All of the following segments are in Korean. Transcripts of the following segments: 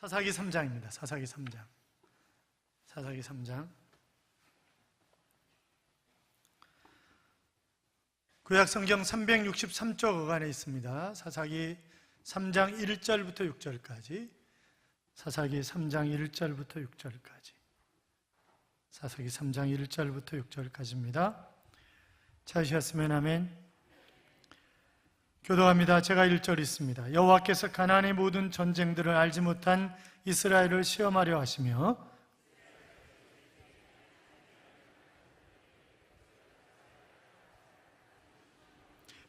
사사기 3장입니다. 사사기 3장. 사사기 3장. 구약성경 363쪽 어간에 있습니다. 사사기 3장 1절부터 6절까지. 사사기 3장 1절부터 6절까지. 사사기 3장 1절부터 6절까지입니다. 찾으셨으면 아멘. 교도합니다. 제가 1절 있습니다. 여호와께서 가나안의 모든 전쟁들을 알지 못한 이스라엘을 시험하려 하시며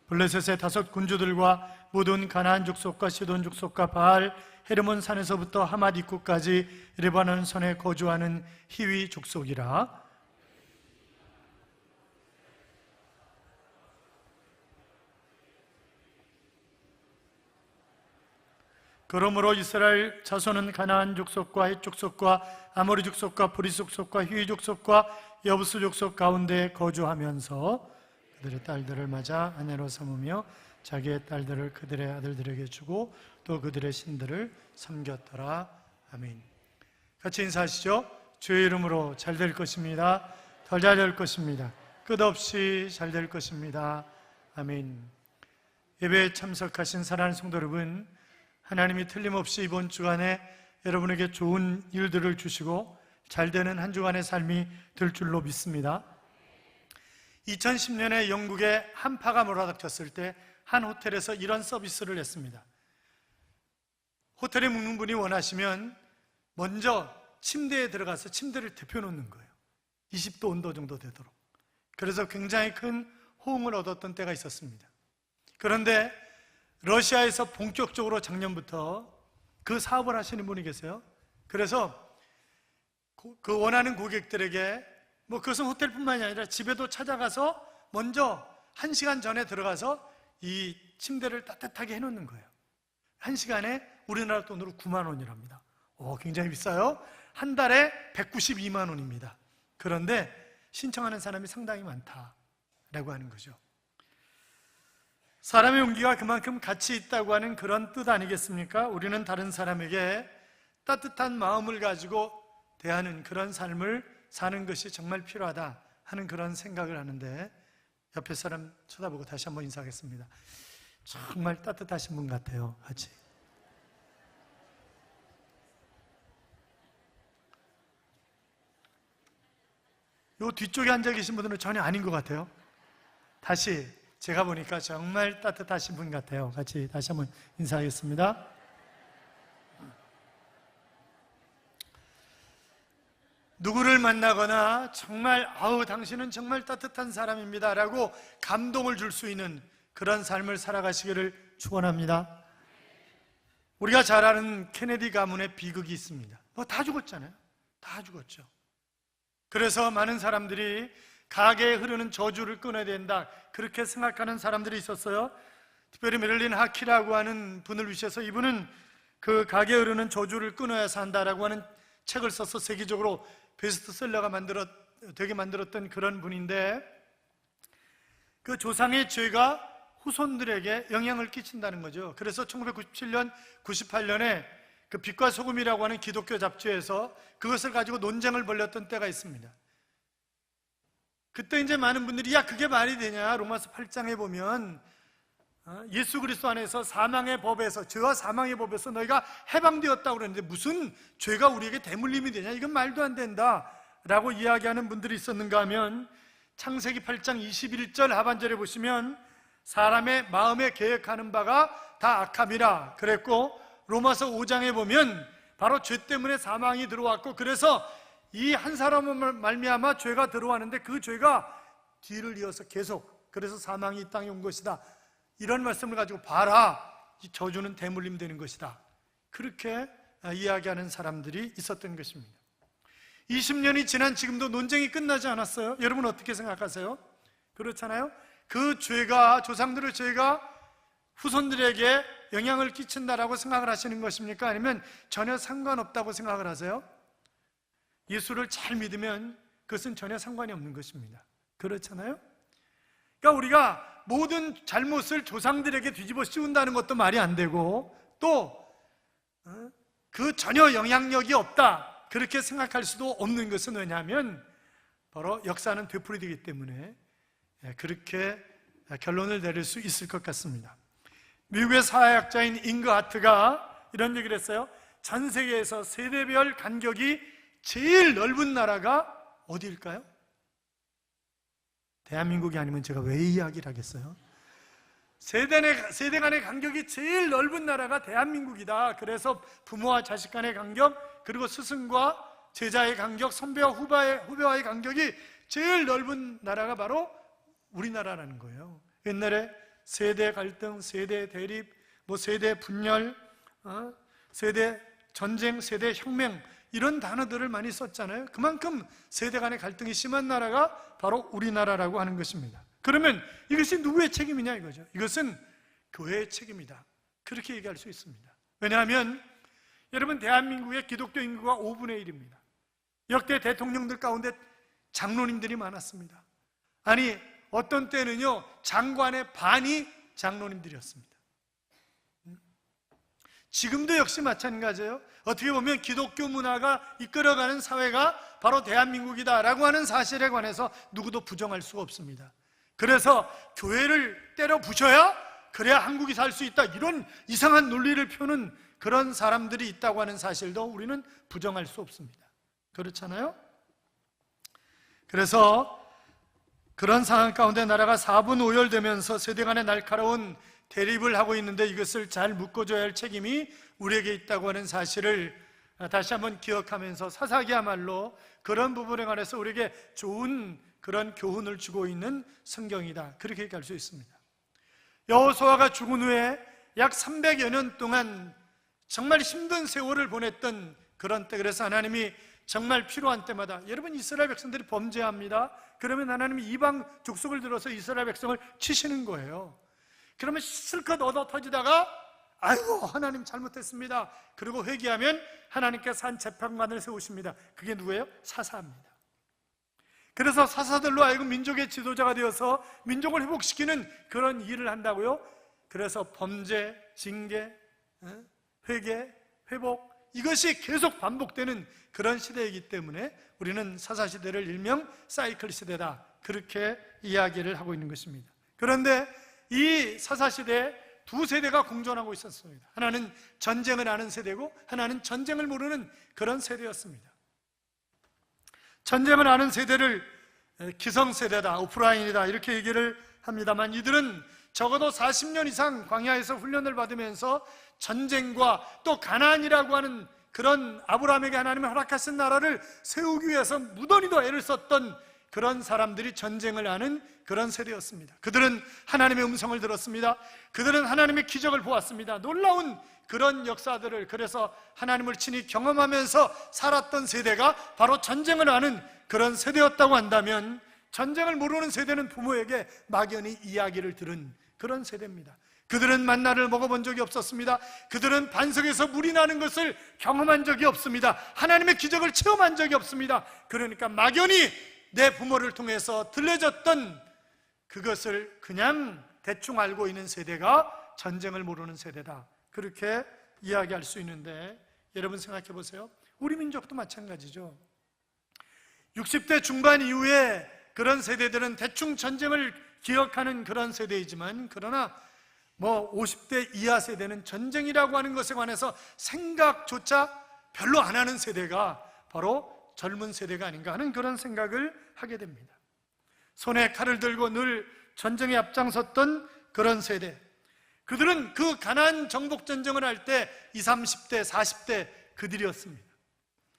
블레셋의 5 군주들과 모든 가나안 족속과 시돈 족속과 바알 헤르몬 산에서부터 하맛 입구까지 레바논 선에 거주하는 히위 족속이라. 그러므로 이스라엘 자손은 가나안 족속과 헷 족속과 아모리 족속과 브리스 족속과 히위 족속과 여부스 족속 가운데 거주하면서 그들의 딸들을 맞아 아내로 삼으며 자기의 딸들을 그들의 아들들에게 주고 또 그들의 신들을 섬겼더라. 아멘. 같이 인사하시죠. 주의 이름으로 잘 될 것입니다. 더 잘 될 것입니다. 끝없이 잘 될 것입니다. 아멘. 예배에 참석하신 사랑하는 성도 여러분, 하나님이 틀림없이 이번 주간에 여러분에게 좋은 일들을 주시고 잘 되는 한 주간의 삶이 될 줄로 믿습니다. 2010년에 영국에 한파가 몰아닥쳤을 때 한 호텔에서 이런 서비스를 했습니다. 호텔에 묵는 분이 원하시면 먼저 침대에 들어가서 침대를 데펴놓는 거예요. 20도 온도 정도 되도록. 그래서 굉장히 큰 호응을 얻었던 때가 있었습니다. 그런데 러시아에서 본격적으로 작년부터 그 사업을 하시는 분이 계세요. 그래서 그 원하는 고객들에게 그것은 호텔뿐만이 아니라 집에도 찾아가서 먼저 1시간 전에 들어가서 이 침대를 따뜻하게 해놓는 거예요. 1시간에 우리나라 돈으로 9만 원이랍니다. 굉장히 비싸요. 한 달에 192만 원입니다. 그런데 신청하는 사람이 상당히 많다라고 하는 거죠. 사람의 용기가 그만큼 가치 있다고 하는 그런 뜻 아니겠습니까? 우리는 다른 사람에게 따뜻한 마음을 가지고 대하는 그런 삶을 사는 것이 정말 필요하다 하는 그런 생각을 하는데, 옆에 사람 쳐다보고 다시 한번 인사하겠습니다. 정말 따뜻하신 분 같아요. 같이. 요 뒤쪽에 앉아 계신 분들은 전혀 아닌 것 같아요. 다시 제가 보니까 정말 따뜻하신 분 같아요. 같이 다시 한번 인사하겠습니다. 누구를 만나거나 정말 당신은 정말 따뜻한 사람입니다 라고 감동을 줄 수 있는 그런 삶을 살아가시기를 축원합니다. 우리가 잘 아는 케네디 가문의 비극이 있습니다. 다 죽었잖아요. 다 죽었죠. 그래서 많은 사람들이 가게에 흐르는 저주를 끊어야 된다, 그렇게 생각하는 사람들이 있었어요. 특별히 메릴린 하키라고 하는 분을 위해서 이분은 그 가게에 흐르는 저주를 끊어야 산다라고 하는 책을 써서 세계적으로 베스트셀러가 되게 만들었던 그런 분인데, 그 조상의 죄가 후손들에게 영향을 끼친다는 거죠. 그래서 1997년, 98년에 그 빛과 소금이라고 하는 기독교 잡지에서 그것을 가지고 논쟁을 벌였던 때가 있습니다. 그때 이제 많은 분들이 그게 말이 되냐, 로마서 8장에 보면 예수 그리스도 안에서 사망의 법에서, 죄와 사망의 법에서 너희가 해방되었다고 그러는데 무슨 죄가 우리에게 대물림이 되냐, 이건 말도 안 된다 라고 이야기하는 분들이 있었는가 하면, 창세기 8장 21절 하반절에 보시면 사람의 마음에 계획하는 바가 다 악함이라 그랬고, 로마서 5장에 보면 바로 죄 때문에 사망이 들어왔고, 그래서 이 한 사람을 말미암아 죄가 들어왔는데 그 죄가 뒤를 이어서 계속, 그래서 사망이 이 땅에 온 것이다, 이런 말씀을 가지고 봐라, 이 저주는 대물림 되는 것이다, 그렇게 이야기하는 사람들이 있었던 것입니다. 20년이 지난 지금도 논쟁이 끝나지 않았어요. 여러분 어떻게 생각하세요? 그렇잖아요. 그 죄가, 조상들의 죄가 후손들에게 영향을 끼친다라고 생각을 하시는 것입니까? 아니면 전혀 상관없다고 생각을 하세요? 예수를 잘 믿으면 그것은 전혀 상관이 없는 것입니다. 그렇잖아요. 그러니까 우리가 모든 잘못을 조상들에게 뒤집어 씌운다는 것도 말이 안 되고, 또 그 전혀 영향력이 없다, 그렇게 생각할 수도 없는 것은 왜냐하면 바로 역사는 되풀이되기 때문에 그렇게 결론을 내릴 수 있을 것 같습니다. 미국의 사회학자인 잉그 하트가 이런 얘기를 했어요. 전 세계에서 세대별 간격이 제일 넓은 나라가 어디일까요? 대한민국이 아니면 제가 왜 이야기를 하겠어요? 세대 간의 간격이 제일 넓은 나라가 대한민국이다. 그래서 부모와 자식 간의 간격, 그리고 스승과 제자의 간격, 선배와 후배와의 간격이 제일 넓은 나라가 바로 우리나라라는 거예요. 옛날에 세대 갈등, 세대 대립, 세대 분열, 세대 전쟁, 세대 혁명, 이런 단어들을 많이 썼잖아요. 그만큼 세대 간의 갈등이 심한 나라가 바로 우리나라라고 하는 것입니다. 그러면 이것이 누구의 책임이냐 이거죠. 이것은 교회의 책임이다, 그렇게 얘기할 수 있습니다. 왜냐하면 여러분, 대한민국의 기독교 인구가 5분의 1입니다. 역대 대통령들 가운데 장로님들이 많았습니다. 아니, 어떤 때는요 장관의 반이 장로님들이었습니다. 지금도 역시 마찬가지예요. 어떻게 보면 기독교 문화가 이끌어가는 사회가 바로 대한민국이다라고 하는 사실에 관해서 누구도 부정할 수가 없습니다. 그래서 교회를 때려 부셔야 그래야 한국이 살 수 있다, 이런 이상한 논리를 펴는 그런 사람들이 있다고 하는 사실도 우리는 부정할 수 없습니다. 그렇잖아요? 그래서 그런 상황 가운데 나라가 4분 오열되면서 세대 간의 날카로운 대립을 하고 있는데 이것을 잘 묶어줘야 할 책임이 우리에게 있다고 하는 사실을 다시 한번 기억하면서 사사기야말로 그런 부분에 관해서 우리에게 좋은 그런 교훈을 주고 있는 성경이다, 그렇게 얘기할 수 있습니다. 여호수아가 죽은 후에 약 300여 년 동안 정말 힘든 세월을 보냈던 그런 때, 그래서 하나님이 정말 필요한 때마다, 여러분, 이스라엘 백성들이 범죄합니다. 그러면 하나님이 이방 족속을 들어서 이스라엘 백성을 치시는 거예요. 그러면 실컷 얻어 터지다가 아이고 하나님 잘못했습니다, 그리고 회개하면 하나님께서 한 재판관을 세우십니다. 그게 누구예요? 사사입니다. 그래서 사사들로 하여금 민족의 지도자가 되어서 민족을 회복시키는 그런 일을 한다고요. 그래서 범죄, 징계, 회개, 회복, 이것이 계속 반복되는 그런 시대이기 때문에 우리는 사사시대를 일명 사이클 시대다, 그렇게 이야기를 하고 있는 것입니다. 그런데 이 사사시대에 두 세대가 공존하고 있었습니다. 하나는 전쟁을 아는 세대고 하나는 전쟁을 모르는 그런 세대였습니다. 전쟁을 아는 세대를 기성세대다, 오프라인이다, 이렇게 얘기를 합니다만, 이들은 적어도 40년 이상 광야에서 훈련을 받으면서 전쟁과 또 가나안이라고 하는 그런 아브라함에게 하나님이 허락하신 나라를 세우기 위해서 무던히도 애를 썼던 그런 사람들이 전쟁을 아는 그런 세대였습니다. 그들은 하나님의 음성을 들었습니다. 그들은 하나님의 기적을 보았습니다. 놀라운 그런 역사들을, 그래서 하나님을 친히 경험하면서 살았던 세대가 바로 전쟁을 아는 그런 세대였다고 한다면, 전쟁을 모르는 세대는 부모에게 막연히 이야기를 들은 그런 세대입니다. 그들은 만나를 먹어본 적이 없었습니다. 그들은 반석에서 물이 나는 것을 경험한 적이 없습니다. 하나님의 기적을 체험한 적이 없습니다. 그러니까 막연히 내 부모를 통해서 들려졌던 그것을 그냥 대충 알고 있는 세대가 전쟁을 모르는 세대다, 그렇게 이야기할 수 있는데, 여러분 생각해 보세요. 우리 민족도 마찬가지죠. 60대 중반 이후에 그런 세대들은 대충 전쟁을 기억하는 그런 세대이지만, 그러나 50대 이하 세대는 전쟁이라고 하는 것에 관해서 생각조차 별로 안 하는 세대가 바로 젊은 세대가 아닌가 하는 그런 생각을 하게 됩니다. 손에 칼을 들고 늘 전쟁에 앞장섰던 그런 세대, 그들은 그 가나안 정복 전쟁을 할 때 20, 30대, 40대 그들이었습니다.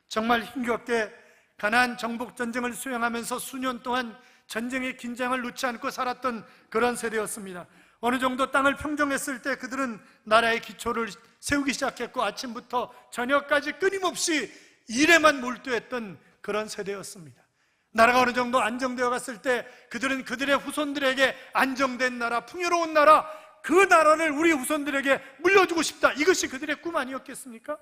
정말 힘겹게 가나안 정복 전쟁을 수행하면서 수년 동안 전쟁의 긴장을 놓지 않고 살았던 그런 세대였습니다. 어느 정도 땅을 평정했을 때 그들은 나라의 기초를 세우기 시작했고, 아침부터 저녁까지 끊임없이 일에만 몰두했던 그런 세대였습니다. 나라가 어느 정도 안정되어 갔을 때 그들은 그들의 후손들에게 안정된 나라, 풍요로운 나라, 그 나라를 우리 후손들에게 물려주고 싶다, 이것이 그들의 꿈 아니었겠습니까?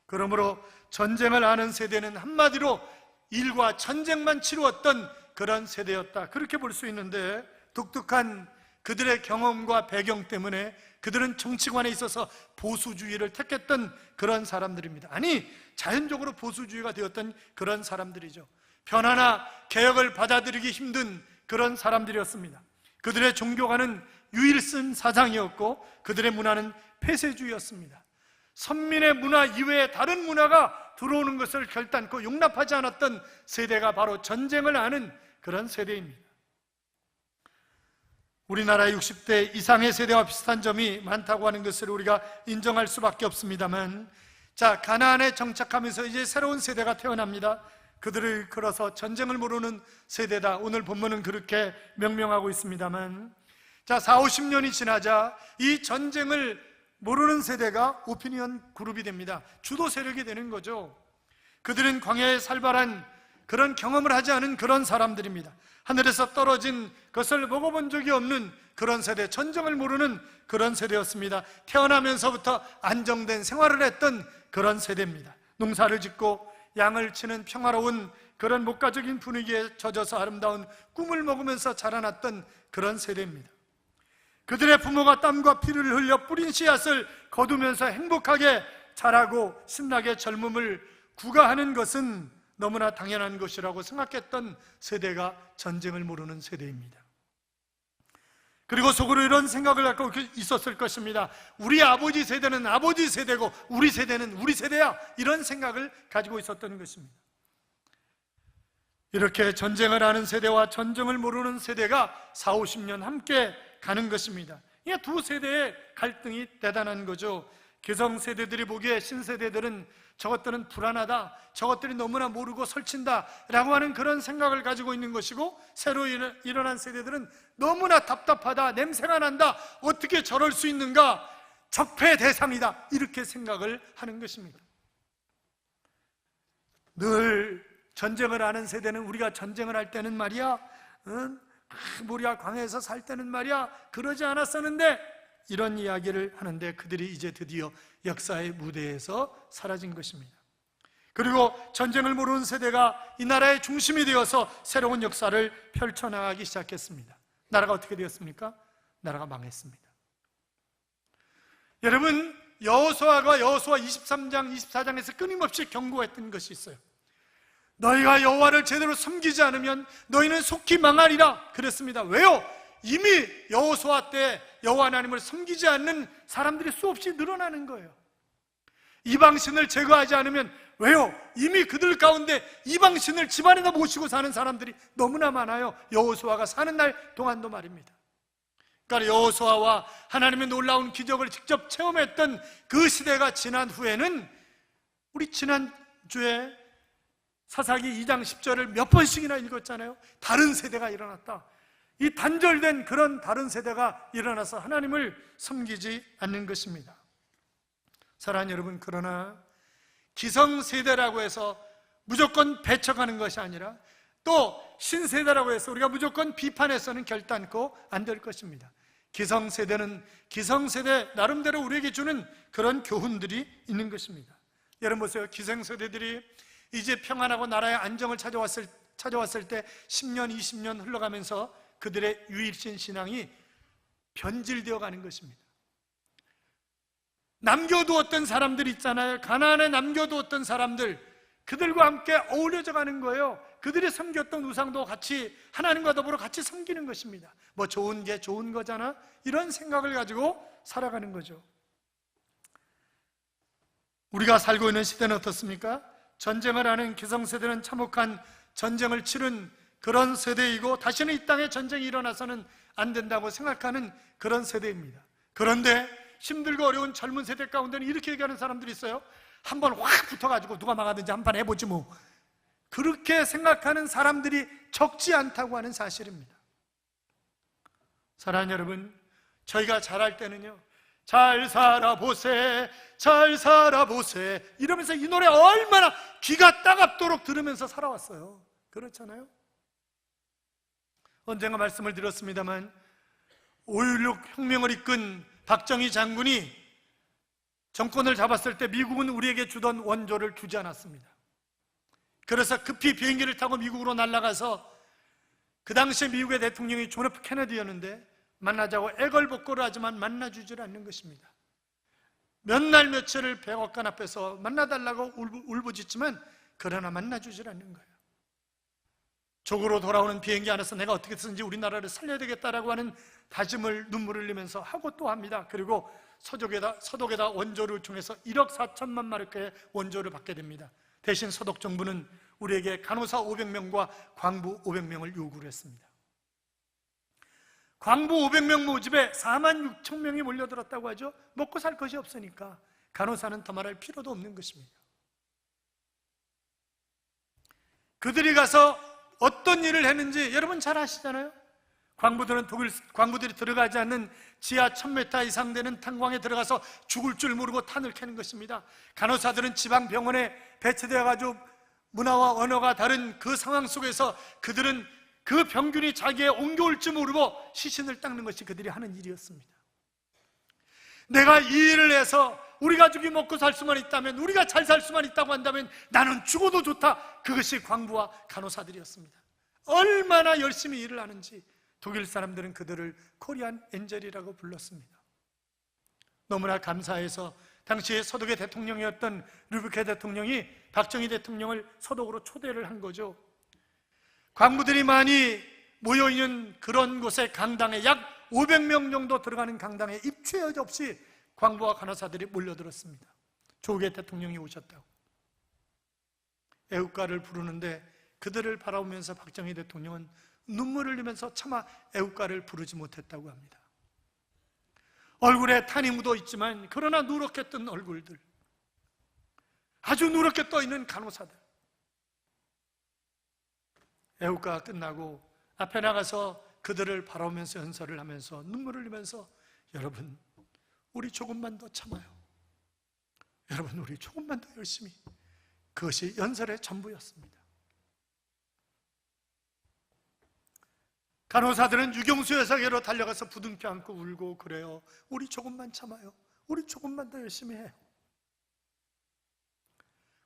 그러므로 전쟁을 아는 세대는 한마디로 일과 전쟁만 치루었던 그런 세대였다, 그렇게 볼 수 있는데, 독특한 그들의 경험과 배경 때문에 그들은 정치관에 있어서 보수주의를 택했던 그런 사람들입니다. 아니, 자연적으로 보수주의가 되었던 그런 사람들이죠. 변화나 개혁을 받아들이기 힘든 그런 사람들이었습니다. 그들의 종교가는 유일신 사상이었고 그들의 문화는 폐쇄주의였습니다. 선민의 문화 이외에 다른 문화가 들어오는 것을 결단코 용납하지 않았던 세대가 바로 전쟁을 아는 그런 세대입니다. 우리나라의 60대 이상의 세대와 비슷한 점이 많다고 하는 것을 우리가 인정할 수밖에 없습니다만, 자, 가나안에 정착하면서 이제 새로운 세대가 태어납니다. 그들을 걸어서 전쟁을 모르는 세대다. 오늘 본문은 그렇게 명명하고 있습니다만, 자, 40-50년이 지나자 이 전쟁을 모르는 세대가 오피니언 그룹이 됩니다. 주도 세력이 되는 거죠. 그들은 광야에 살벌한 그런 경험을 하지 않은 그런 사람들입니다. 하늘에서 떨어진 것을 먹어본 적이 없는 그런 세대, 전쟁을 모르는 그런 세대였습니다. 태어나면서부터 안정된 생활을 했던 그런 세대입니다. 농사를 짓고 양을 치는 평화로운 그런 목가적인 분위기에 젖어서 아름다운 꿈을 먹으면서 자라났던 그런 세대입니다. 그들의 부모가 땀과 피를 흘려 뿌린 씨앗을 거두면서 행복하게 자라고 신나게 젊음을 구가하는 것은 너무나 당연한 것이라고 생각했던 세대가 전쟁을 모르는 세대입니다. 그리고 속으로 이런 생각을 갖고 있었을 것입니다. 우리 아버지 세대는 아버지 세대고 우리 세대는 우리 세대야, 이런 생각을 가지고 있었던 것입니다. 이렇게 전쟁을 아는 세대와 전쟁을 모르는 세대가 40-50년 함께 가는 것입니다. 이 두 세대의 갈등이 대단한 거죠. 기성세대들이 보기에 신세대들은 저것들은 불안하다, 저것들이 너무나 모르고 설친다 라고 하는 그런 생각을 가지고 있는 것이고, 새로 일어난 세대들은 너무나 답답하다, 냄새가 난다, 어떻게 저럴 수 있는가, 적폐 대상이다, 이렇게 생각을 하는 것입니다. 늘 전쟁을 아는 세대는 우리가 전쟁을 할 때는 말이야, 우리가 광야에서 살 때는 말이야 그러지 않았었는데, 이런 이야기를 하는데 그들이 이제 드디어 역사의 무대에서 사라진 것입니다. 그리고 전쟁을 모르는 세대가 이 나라의 중심이 되어서 새로운 역사를 펼쳐나가기 시작했습니다. 나라가 어떻게 되었습니까? 나라가 망했습니다. 여러분, 여호수아가 여호수아 23장, 24장에서 끊임없이 경고했던 것이 있어요. 너희가 여호와를 제대로 섬기지 않으면 너희는 속히 망하리라 그랬습니다. 왜요? 이미 여호수아 때 여호와 하나님을 섬기지 않는 사람들이 수없이 늘어나는 거예요. 이방신을 제거하지 않으면, 왜요? 이미 그들 가운데 이방신을 집안에다 모시고 사는 사람들이 너무나 많아요. 여호수아가 사는 날 동안도 말입니다. 그러니까 여호수아와 하나님의 놀라운 기적을 직접 체험했던 그 시대가 지난 후에는, 우리 지난주에 사사기 2장 10절을 몇 번씩이나 읽었잖아요. 다른 세대가 일어났다. 이 단절된 그런 다른 세대가 일어나서 하나님을 섬기지 않는 것입니다. 사랑하는 여러분, 그러나 기성세대라고 해서 무조건 배척하는 것이 아니라, 또 신세대라고 해서 우리가 무조건 비판해서는 결단코 안 될 것입니다. 기성세대는 기성세대 나름대로 우리에게 주는 그런 교훈들이 있는 것입니다. 여러분 보세요. 기성세대들이 이제 평안하고 나라의 안정을 찾아왔을 때 10년, 20년 흘러가면서 그들의 유일신 신앙이 변질되어 가는 것입니다. 남겨두었던 사람들 있잖아요. 가나안에 남겨두었던 사람들, 그들과 함께 어울려져 가는 거예요. 그들이 섬겼던 우상도 같이 하나님과 더불어 같이 섬기는 것입니다. 뭐 좋은 게 좋은 거잖아, 이런 생각을 가지고 살아가는 거죠. 우리가 살고 있는 시대는 어떻습니까? 전쟁을 하는 기성세대는 참혹한 전쟁을 치른 그런 세대이고, 다시는 이 땅에 전쟁이 일어나서는 안 된다고 생각하는 그런 세대입니다. 그런데 힘들고 어려운 젊은 세대 가운데는 이렇게 얘기하는 사람들이 있어요. 한번 확 붙어가지고 누가 망하든지 한판 해보지 뭐, 그렇게 생각하는 사람들이 적지 않다고 하는 사실입니다. 사랑하는 여러분, 저희가 잘할 때는요, 잘 살아보세, 잘 살아보세 이러면서 이 노래 얼마나 귀가 따갑도록 들으면서 살아왔어요. 그렇잖아요. 언젠가 말씀을 드렸습니다만, 5.16 혁명을 이끈 박정희 장군이 정권을 잡았을 때 미국은 우리에게 주던 원조를 주지 않았습니다. 그래서 급히 비행기를 타고 미국으로 날아가서, 그 당시에 미국의 대통령이 존 F 케네디였는데 만나자고 애걸복걸을 하지만 만나주질 않는 것입니다. 몇 날 며칠을 백악관 앞에서 만나달라고 울부짖지만 그러나 만나주질 않는 거예요. 조국으로 돌아오는 비행기 안에서 내가 어떻게 해서든지 우리나라를 살려야 되겠다라고 하는 다짐을 눈물을 흘리면서 하고 또 합니다. 그리고 서독에다 원조를 통해서 1억 4천만 마르크의 원조를 받게 됩니다. 대신 서독 정부는 우리에게 간호사 500명과 광부 500명을 요구를 했습니다. 광부 500명 모집에 4만 6천 명이 몰려들었다고 하죠. 먹고 살 것이 없으니까 간호사는 더 말할 필요도 없는 것입니다. 그들이 가서 어떤 일을 했는지 여러분 잘 아시잖아요. 광부들이 들어가지 않는 지하 1000m 이상 되는 탄광에 들어가서 죽을 줄 모르고 탄을 캐는 것입니다. 간호사들은 지방병원에 배치되어 가지고 문화와 언어가 다른 그 상황 속에서 그들은 그 병균이 자기에 옮겨올 줄 모르고 시신을 닦는 것이 그들이 하는 일이었습니다. 내가 이 일을 해서 우리 가족이 먹고 살 수만 있다면, 우리가 잘 살 수만 있다고 한다면 나는 죽어도 좋다. 그것이 광부와 간호사들이었습니다. 얼마나 열심히 일을 하는지 독일 사람들은 그들을 코리안 엔젤이라고 불렀습니다. 너무나 감사해서 당시에 서독의 대통령이었던 르브케 대통령이 박정희 대통령을 서독으로 초대를 한 거죠. 광부들이 많이 모여있는 그런 곳에 강당에 약 500명 정도 들어가는 강당에 입추에 없이 광부와 간호사들이 몰려들었습니다. 조국의 대통령이 오셨다고 애국가를 부르는데 그들을 바라보면서 박정희 대통령은 눈물을 흘리면서 차마 애국가를 부르지 못했다고 합니다. 얼굴에 탄이 묻어 있지만 그러나 누렇게 뜬 얼굴들, 아주 누렇게 떠 있는 간호사들. 애국가가 끝나고 앞에 나가서 그들을 바라보면서 연설을 하면서 눈물을 흘리면서 여러분, 우리 조금만 더 참아요. 여러분, 우리 조금만 더 열심히. 그것이 연설의 전부였습니다. 간호사들은 유경수 여사에게로 달려가서 부둥켜 안고 울고 그래요. 우리 조금만 참아요. 우리 조금만 더 열심히 해요.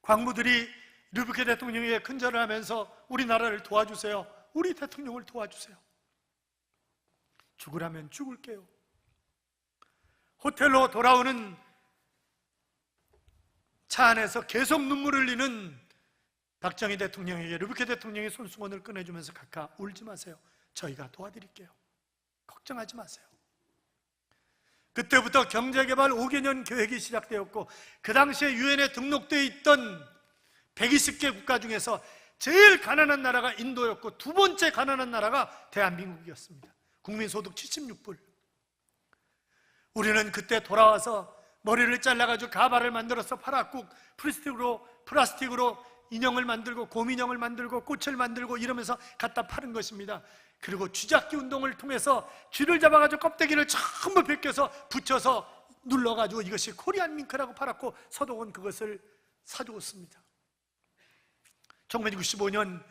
광부들이 르브케 대통령에게 큰절을 하면서 우리나라를 도와주세요. 우리 대통령을 도와주세요. 죽으라면 죽을게요. 호텔로 돌아오는 차 안에서 계속 눈물을 흘리는 박정희 대통령에게 르브케 대통령이 손수건을 꺼내주면서 각하 울지 마세요. 저희가 도와드릴게요. 걱정하지 마세요. 그때부터 경제개발 5개년 계획이 시작되었고 그 당시에 유엔에 등록되어 있던 120개 국가 중에서 제일 가난한 나라가 인도였고 두 번째 가난한 나라가 대한민국이었습니다. 국민소득 76불. 우리는 그때 돌아와서 머리를 잘라가지고 가발을 만들어서 팔았고 플라스틱으로 인형을 만들고 곰인형을 만들고 꽃을 만들고 이러면서 갖다 파는 것입니다. 그리고 쥐잡기 운동을 통해서 쥐를 잡아가지고 껍데기를 전부 벗겨서 붙여서 눌러가지고 이것이 코리안 밍크라고 팔았고 서독은 그것을 사주었습니다. 1995년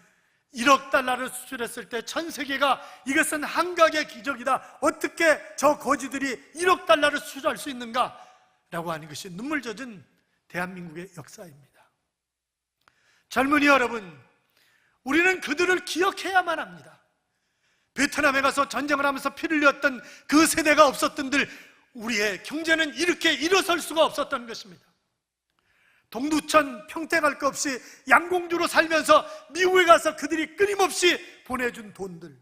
1억 달러를 수출했을 때 전 세계가 이것은 한각의 기적이다, 어떻게 저 거지들이 1억 달러를 수출할 수 있는가 라고 하는 것이 눈물 젖은 대한민국의 역사입니다. 젊은이 여러분, 우리는 그들을 기억해야만 합니다. 베트남에 가서 전쟁을 하면서 피를 흘렸던 그 세대가 없었던들 우리의 경제는 이렇게 일어설 수가 없었던 것입니다. 동두천 평택 할 것 없이 양공주로 살면서 미국에 가서 그들이 끊임없이 보내준 돈들,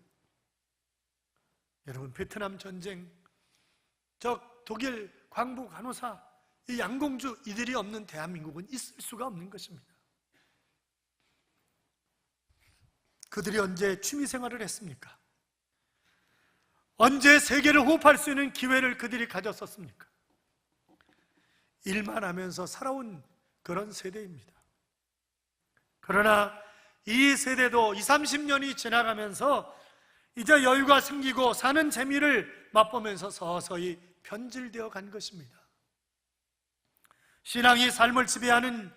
여러분, 베트남 전쟁, 저 독일 광부 간호사, 이 양공주, 이들이 없는 대한민국은 있을 수가 없는 것입니다. 그들이 언제 취미생활을 했습니까? 언제 세계를 호흡할 수 있는 기회를 그들이 가졌었습니까? 일만 하면서 살아온 그런 세대입니다. 그러나 이 세대도 20, 30년이 지나가면서 이제 여유가 생기고 사는 재미를 맛보면서 서서히 변질되어 간 것입니다. 신앙이 삶을 지배하는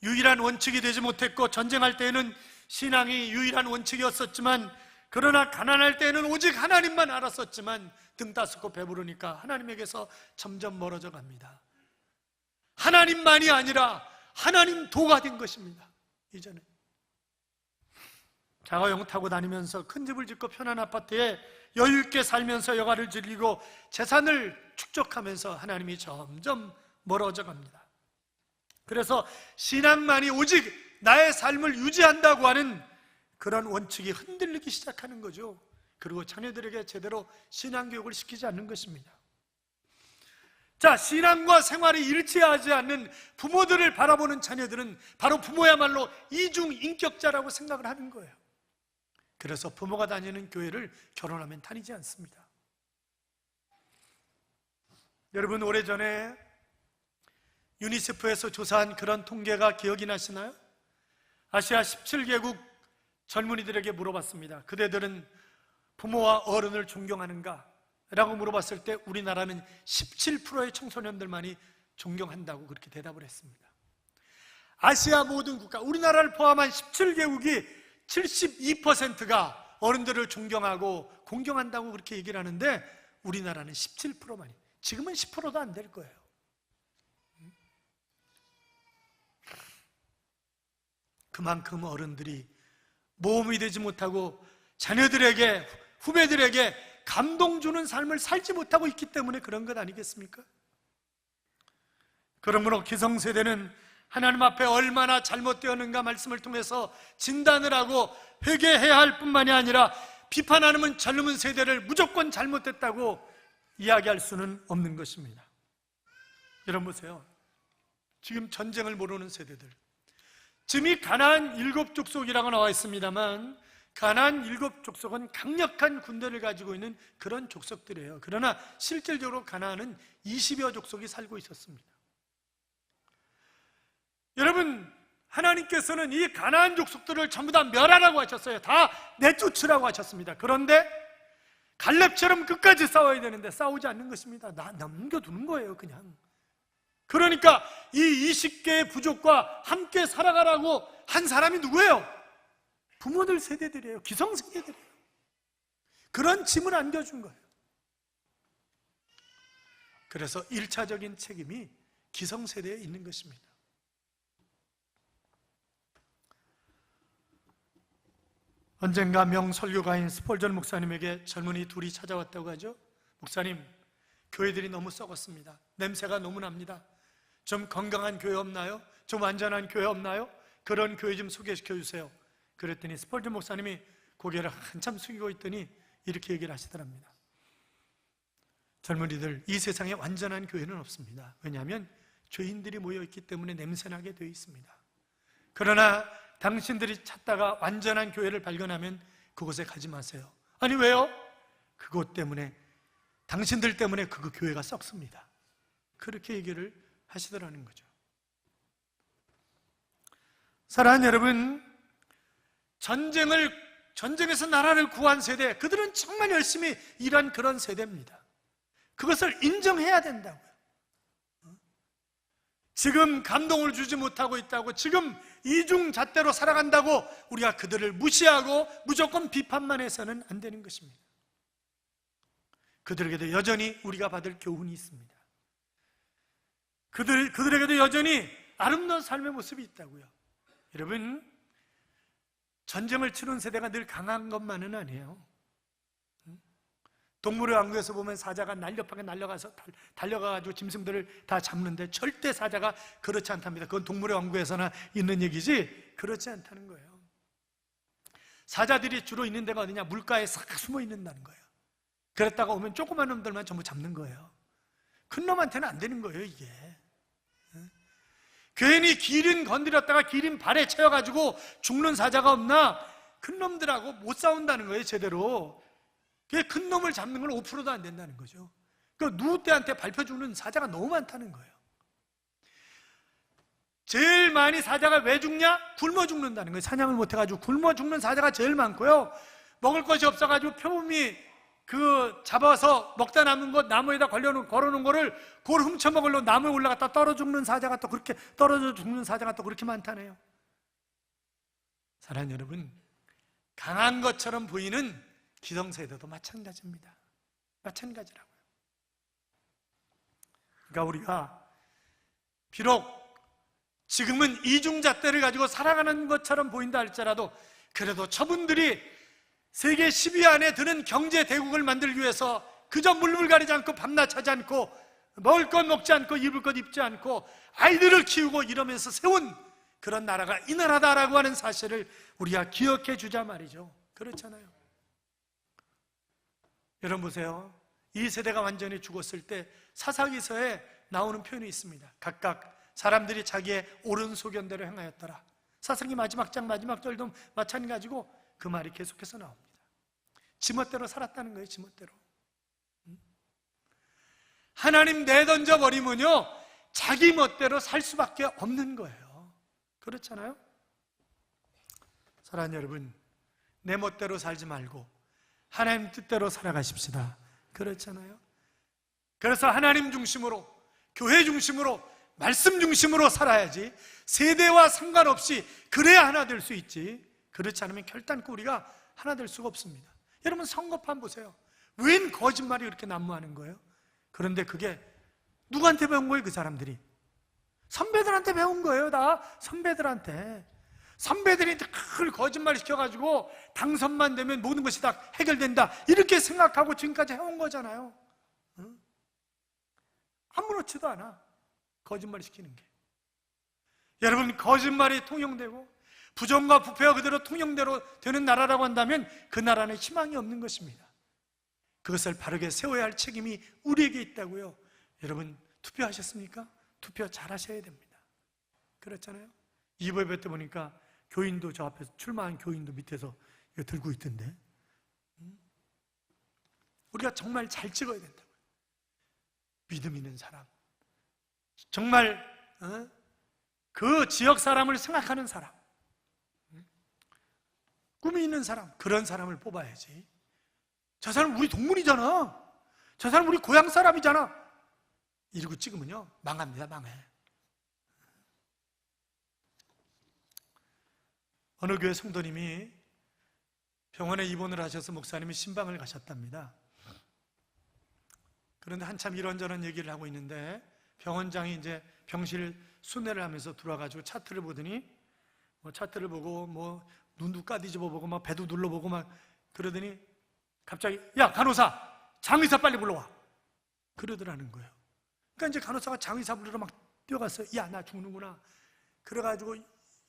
유일한 원칙이 되지 못했고, 전쟁할 때에는 신앙이 유일한 원칙이었었지만, 그러나 가난할 때에는 오직 하나님만 알았었지만 등 따스고 배부르니까 하나님에게서 점점 멀어져 갑니다. 하나님만이 아니라 하나님 도가 된 것입니다. 이제는 자가용 타고 다니면서 큰 집을 짓고 편한 아파트에 여유 있게 살면서 여가를 즐기고 재산을 축적하면서 하나님이 점점 멀어져 갑니다. 그래서 신앙만이 오직 나의 삶을 유지한다고 하는 그런 원칙이 흔들리기 시작하는 거죠. 그리고 자녀들에게 제대로 신앙교육을 시키지 않는 것입니다. 자, 신앙과 생활이 일치하지 않는 부모들을 바라보는 자녀들은 바로 부모야말로 이중인격자라고 생각을 하는 거예요. 그래서 부모가 다니는 교회를 결혼하면 다니지 않습니다. 여러분, 오래전에 유니세프에서 조사한 그런 통계가 기억이 나시나요? 아시아 17개국 젊은이들에게 물어봤습니다. 그대들은 부모와 어른을 존경하는가? 라고 물어봤을 때 우리나라는 17%의 청소년들만이 존경한다고 그렇게 대답을 했습니다. 아시아 모든 국가, 우리나라를 포함한 17개국이 72%가 어른들을 존경하고 공경한다고 그렇게 얘기를 하는데 우리나라는 17%만이, 지금은 10%도 안 될 거예요. 그만큼 어른들이 모험이 되지 못하고 자녀들에게, 후배들에게 감동 주는 삶을 살지 못하고 있기 때문에 그런 것 아니겠습니까? 그러므로 기성세대는 하나님 앞에 얼마나 잘못되었는가 말씀을 통해서 진단을 하고 회개해야 할 뿐만이 아니라 비판하는 젊은 세대를 무조건 잘못됐다고 이야기할 수는 없는 것입니다. 여러분 보세요. 지금 전쟁을 모르는 세대들, 지금 이 가나안 7족속이라고 나와 있습니다만 가나안 7족속은 강력한 군대를 가지고 있는 그런 족속들이에요. 그러나 실질적으로 가나안은 20여 족속이 살고 있었습니다. 여러분, 하나님께서는 이 가나안 족속들을 전부 다 멸하라고 하셨어요. 다 내쫓으라고 하셨습니다. 그런데 갈렙처럼 끝까지 싸워야 되는데 싸우지 않는 것입니다. 남겨두는 거예요, 그냥. 그러니까 이 20개의 부족과 함께 살아가라고 한 사람이 누구예요? 부모들 세대들이에요. 기성세대들이에요. 그런 짐을 안겨준 거예요. 그래서 1차적인 책임이 기성세대에 있는 것입니다. 언젠가 명설교가인 스폴전 목사님에게 젊은이 둘이 찾아왔다고 하죠. 목사님, 교회들이 너무 썩었습니다. 냄새가 너무 납니다. 좀 건강한 교회 없나요? 좀 안전한 교회 없나요? 그런 교회 좀 소개시켜 주세요. 그랬더니 스폴전 목사님이 고개를 한참 숙이고 있더니 이렇게 얘기를 하시더랍니다. 젊은이들, 이 세상에 완전한 교회는 없습니다. 왜냐하면 죄인들이 모여있기 때문에 냄새나게 되어 있습니다. 그러나 당신들이 찾다가 완전한 교회를 발견하면 그곳에 가지 마세요. 아니 왜요? 그것 때문에, 당신들 때문에 그 교회가 썩습니다. 그렇게 얘기를 하시더라는 거죠. 사랑하는 여러분, 전쟁에서 나라를 구한 세대, 그들은 정말 열심히 일한 그런 세대입니다. 그것을 인정해야 된다고요. 지금 감동을 주지 못하고 있다고, 지금 이중잣대로 살아간다고 우리가 그들을 무시하고 무조건 비판만 해서는 안 되는 것입니다. 그들에게도 여전히 우리가 받을 교훈이 있습니다. 그들에게도 여전히 아름다운 삶의 모습이 있다고요. 여러분, 전쟁을 치른 세대가 늘 강한 것만은 아니에요. 동물의 왕국에서 보면 사자가 날렵하게 달려가가지고 짐승들을 다 잡는데 절대 사자가 그렇지 않답니다. 그건 동물의 왕국에서나 있는 얘기지 그렇지 않다는 거예요. 사자들이 주로 있는 데가 어디냐? 물가에 싹 숨어 있는다는 거예요. 그랬다가 오면 조그만 놈들만 전부 잡는 거예요. 큰 놈한테는 안 되는 거예요, 이게. 괜히 기린 건드렸다가 기린 발에 채워가지고 죽는 사자가 없나? 큰 놈들하고 못 싸운다는 거예요, 제대로. 큰 놈을 잡는 건 5%도 안 된다는 거죠. 그러니까 누구때한테 밟혀 죽는 사자가 너무 많다는 거예요. 제일 많이 사자가 왜 죽냐? 굶어 죽는다는 거예요. 사냥을 못해가지고 굶어 죽는 사자가 제일 많고요. 먹을 것이 없어가지고 표범이 잡아서 먹다 남은 것 나무에다 걸어놓은 거를 그걸 훔쳐 먹으려고 나무에 올라갔다 떨어져 죽는 사자가 또 그렇게 많다네요. 사랑하는 여러분, 강한 것처럼 보이는 기성세대도 마찬가지입니다. 마찬가지라고요. 그러니까 우리가 비록 지금은 이중잣대를 가지고 살아가는 것처럼 보인다 할지라도 그래도 저분들이 세계 10위 안에 드는 경제 대국을 만들기 위해서 그저 물물 가리지 않고 밤낮 하지 않고 먹을 것 먹지 않고 입을 것 입지 않고 아이들을 키우고 이러면서 세운 그런 나라가 이 나라다라고 하는 사실을 우리가 기억해 주자 말이죠. 그렇잖아요. 여러분 보세요. 이 세대가 완전히 죽었을 때 사사기서에 나오는 표현이 있습니다. 각각 사람들이 자기의 옳은 소견대로 행하였더라. 사사기 마지막 장 마지막 절도 마찬가지고 그 말이 계속해서 나옵니다. 지멋대로 살았다는 거예요. 지멋대로. 하나님 내던져 버리면요 자기 멋대로 살 수밖에 없는 거예요. 그렇잖아요. 사랑하는 여러분, 내 멋대로 살지 말고 하나님 뜻대로 살아가십시다. 그렇잖아요. 그래서 하나님 중심으로, 교회 중심으로, 말씀 중심으로 살아야지 세대와 상관없이 그래야 하나 될 수 있지. 그렇지 않으면 결단코 우리가 하나 될 수가 없습니다. 여러분 선거판 보세요. 웬 거짓말이 그렇게 난무하는 거예요? 그런데 그게 누구한테 배운 거예요? 그 사람들이 선배들한테 배운 거예요. 다 선배들한테. 선배들이 늘 거짓말 시켜가지고 당선만 되면 모든 것이 다 해결된다 이렇게 생각하고 지금까지 해온 거잖아요. 응? 아무렇지도 않아. 거짓말 시키는 게. 여러분 거짓말이 통용되고 부정과 부패가 그대로 통용대로 되는 나라라고 한다면 그 나라는 희망이 없는 것입니다. 그것을 바르게 세워야 할 책임이 우리에게 있다고요. 여러분 투표하셨습니까? 투표 잘 하셔야 됩니다. 그렇잖아요. 이번 때 보니까 교인도 저 앞에서 출마한 교인도 밑에서 이거 들고 있던데 우리가 정말 잘 찍어야 된다고요. 믿음 있는 사람, 정말 그 지역 사람을 생각하는 사람, 꿈이 있는 사람, 그런 사람을 뽑아야지. 저 사람 우리 동문이잖아, 저 사람 우리 고향 사람이잖아 이러고 찍으면요 망합니다. 망해. 어느 교회 성도님이 병원에 입원을 하셔서 목사님이 신방을 가셨답니다. 그런데 한참 이런저런 얘기를 하고 있는데 병원장이 이제 병실 순회를 하면서 들어와가지고 차트를 보더니 차트를 보고 눈도 까뒤집어 보고 막 배도 눌러보고 막 그러더니 갑자기 야 간호사 장의사 빨리 불러와 그러더라는 거예요. 그러니까 이제 간호사가 장의사 부르러 막 뛰어갔어요. 야 나 죽는구나. 그래가지고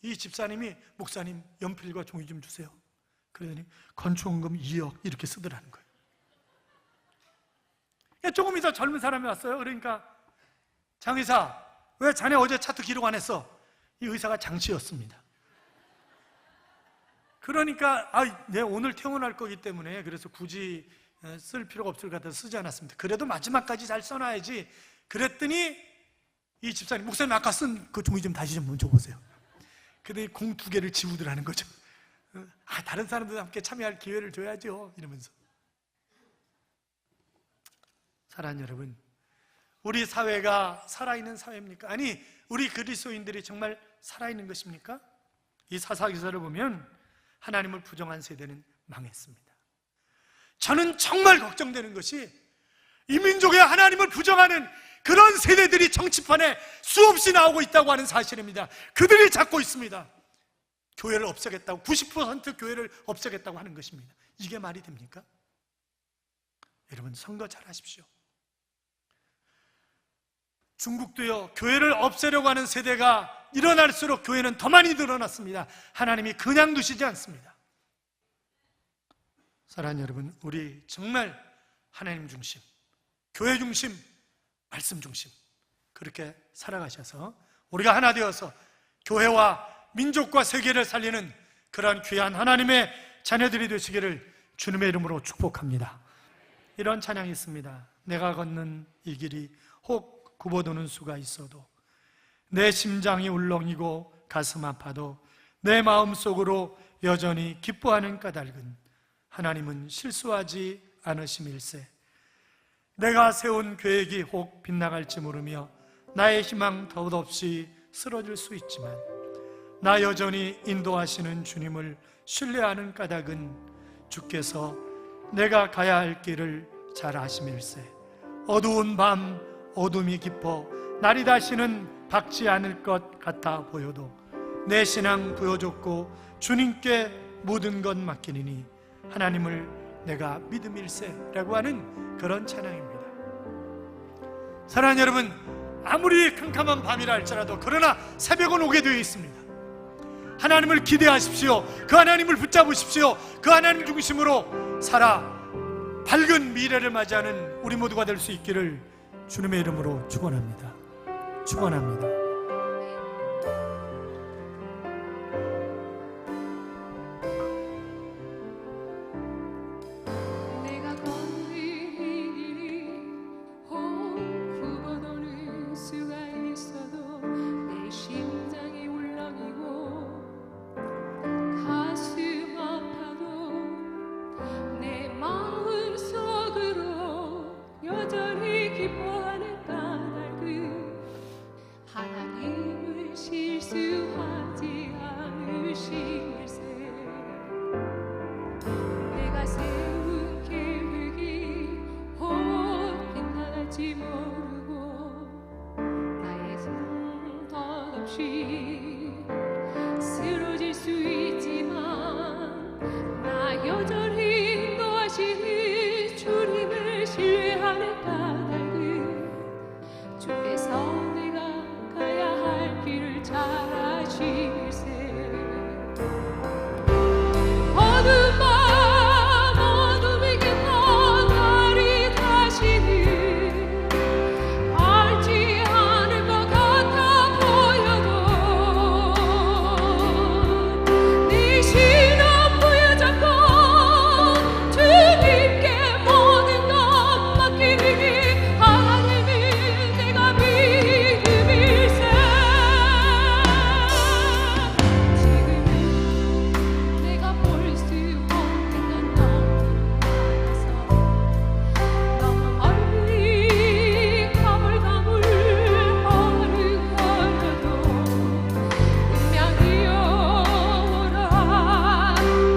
이 집사님이 목사님 연필과 종이 좀 주세요. 그러더니 건축원금 2억 이렇게 쓰더라는 거예요. 조금 이따 젊은 사람이 왔어요. 그러니까 장의사 왜 자네 어제 차트 기록 안 했어? 이 의사가 장씨였습니다. 그러니까 내 오늘 퇴원할 거기 때문에 그래서 굳이 쓸 필요가 없을 것 같아서 쓰지 않았습니다. 그래도 마지막까지 잘 써놔야지. 그랬더니 이 집사님 목사님 아까 쓴 그 종이 좀 다시 좀 줘보세요. 그랬더니 공 2개를 지우더라는 거죠. 다른 사람들도 함께 참여할 기회를 줘야죠 이러면서. 사랑하는 여러분, 우리 사회가 살아있는 사회입니까? 아니 우리 그리스도인들이 정말 살아있는 것입니까? 이 사사기서를 보면 하나님을 부정한 세대는 망했습니다. 저는 정말 걱정되는 것이 이 민족의 하나님을 부정하는 그런 세대들이 정치판에 수없이 나오고 있다고 하는 사실입니다. 그들이 잡고 있습니다. 교회를 없애겠다고, 90% 교회를 없애겠다고 하는 것입니다. 이게 말이 됩니까? 여러분 선거 잘 하십시오. 중국도요 교회를 없애려고 하는 세대가 일어날수록 교회는 더 많이 늘어났습니다. 하나님이 그냥 두시지 않습니다. 사랑하는 여러분, 우리 정말 하나님 중심, 교회 중심, 말씀 중심 그렇게 살아가셔서 우리가 하나 되어서 교회와 민족과 세계를 살리는 그러한 귀한 하나님의 자녀들이 되시기를 주님의 이름으로 축복합니다. 이런 찬양이 있습니다. 내가 걷는 이 길이 혹 굽어도는 수가 있어도 내 심장이 울렁이고 가슴 아파도 내 마음속으로 여전히 기뻐하는 까닭은 하나님은 실수하지 않으심일세. 내가 세운 계획이 혹 빗나갈지 모르며 나의 희망 더없이 쓰러질 수 있지만 나 여전히 인도하시는 주님을 신뢰하는 까닭은 주께서 내가 가야 할 길을 잘 아심일세. 어두운 밤 어둠이 깊어 날이 다시는 밝지 않을 것 같아 보여도 내 신앙 보여줬고 주님께 모든 것 맡기니 하나님을 내가 믿음일세라고 하는 그런 찬양입니다. 사랑하는 여러분, 아무리 캄캄한 밤이라 할지라도 그러나 새벽은 오게 되어 있습니다. 하나님을 기대하십시오. 그 하나님을 붙잡으십시오. 그 하나님 중심으로 살아 밝은 미래를 맞이하는 우리 모두가 될 수 있기를 주님의 이름으로 축원합니다. 축원합니다. 쓰러질 수 있지만 나 여전히 인도하시는 주님을 신뢰하는 까닭은 주께서 내가 가야 할 길을 잘 아실세. 어두운 밤 어둠이 깊어 달이 다시는 알지 않을 것 같아 보여도 네 신앙 부여잡고 주님께 모든 것 맡기니 하나님을 내가 믿음일세. 지금은 내가 볼 수 없는 건 너무 멀리 가물가물 어른거려도 운명이 오라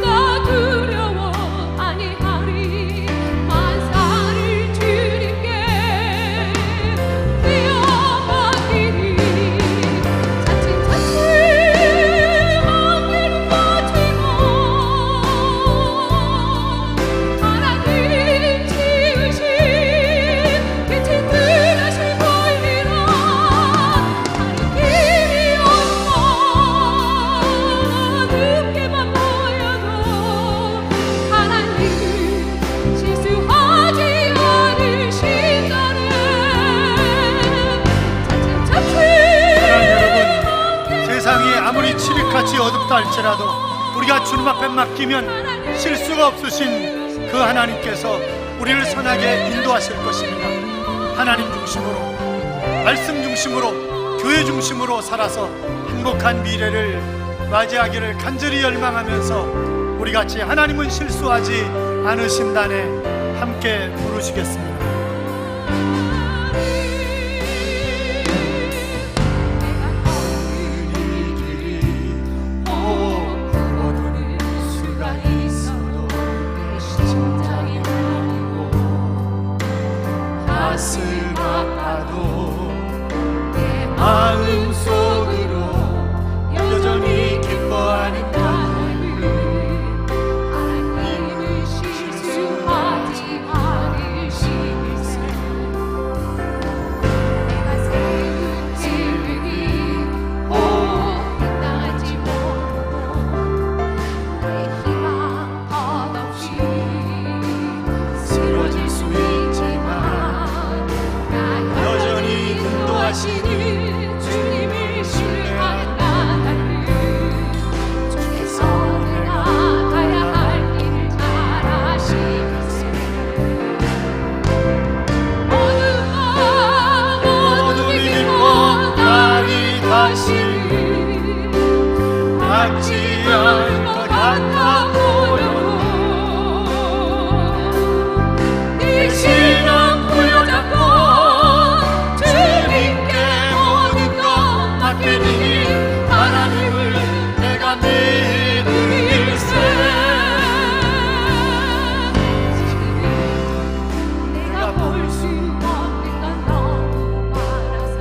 나 두려워 아니하리. 만사를 주님께 뛰어가기니 차츰차츰 안개는 걷히고 하나님 지으신 빛이 뜨다시 보이리라. 하는 길이 없고 늦게만 보여도 하나님은 실수하지 않으신다네. 사랑하는 여러분, 세상이 아무리 칠흑같이 어둡다 할지라도 우리가 주님 앞에 맡기면 실수가 없으신 그 하나님께서 우리를 선하게 인도하실 것입니다. 하나님 중심으로, 말씀 중심으로, 교회 중심으로 살아서 행복한 미래를 맞이하기를 간절히 열망하면서 우리 같이 하나님은 실수하지 않으신다네 함께 부르시겠습니다. 가슴 아파도 내 마음 속으로 여전히 기뻐하는 하나님은 실수하지 않으시겠어. 내가 세운 계획이 끝나지 못하고 나의 희망 덧없이 쓰러질 수 있지만 여전히 인도하시니 주님을 신뢰하는 까닭은 주께서 내가 가야 할 길을 잘 아시겠어. 어느 밤 어둠이 깊어 달이 다시 밝지 않을 것 같아 보여도 네 신앙 부여잡고 주님께 모든 것 맡기니 하나님을 내가 믿음일세. 지금 내가 볼 수 없는 건 너무 많아서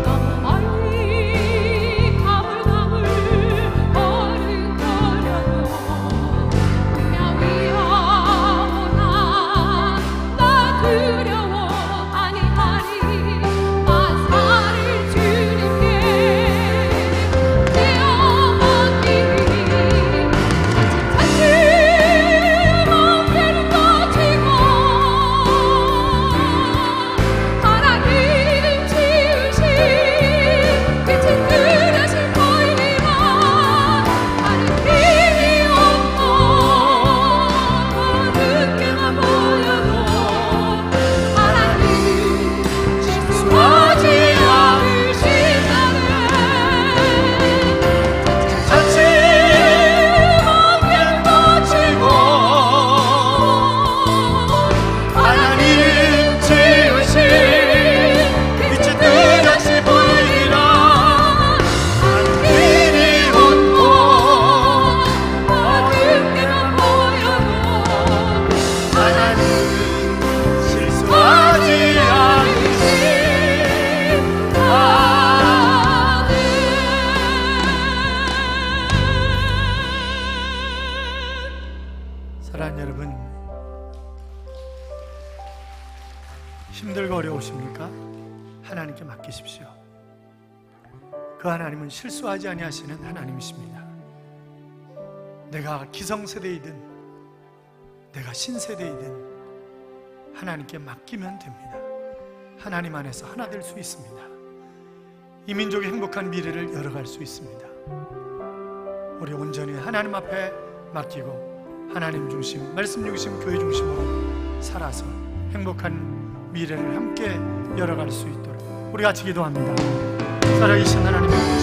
너무 멀리 가물가물 어른거려도 힘들고 어려우십니까? 하나님께 맡기십시오. 그 하나님은 실수하지 아니하시는 하나님이십니다. 내가 기성세대이든 내가 신세대이든 하나님께 맡기면 됩니다. 하나님 안에서 하나 될 수 있습니다. 이 민족의 행복한 미래를 열어갈 수 있습니다. 우리 온전히 하나님 앞에 맡기고 하나님 중심, 말씀 중심, 교회 중심으로 살아서 행복한 미래를 함께 열어갈 수 있도록 우리 같이 기도합니다. 살아계신 하나님의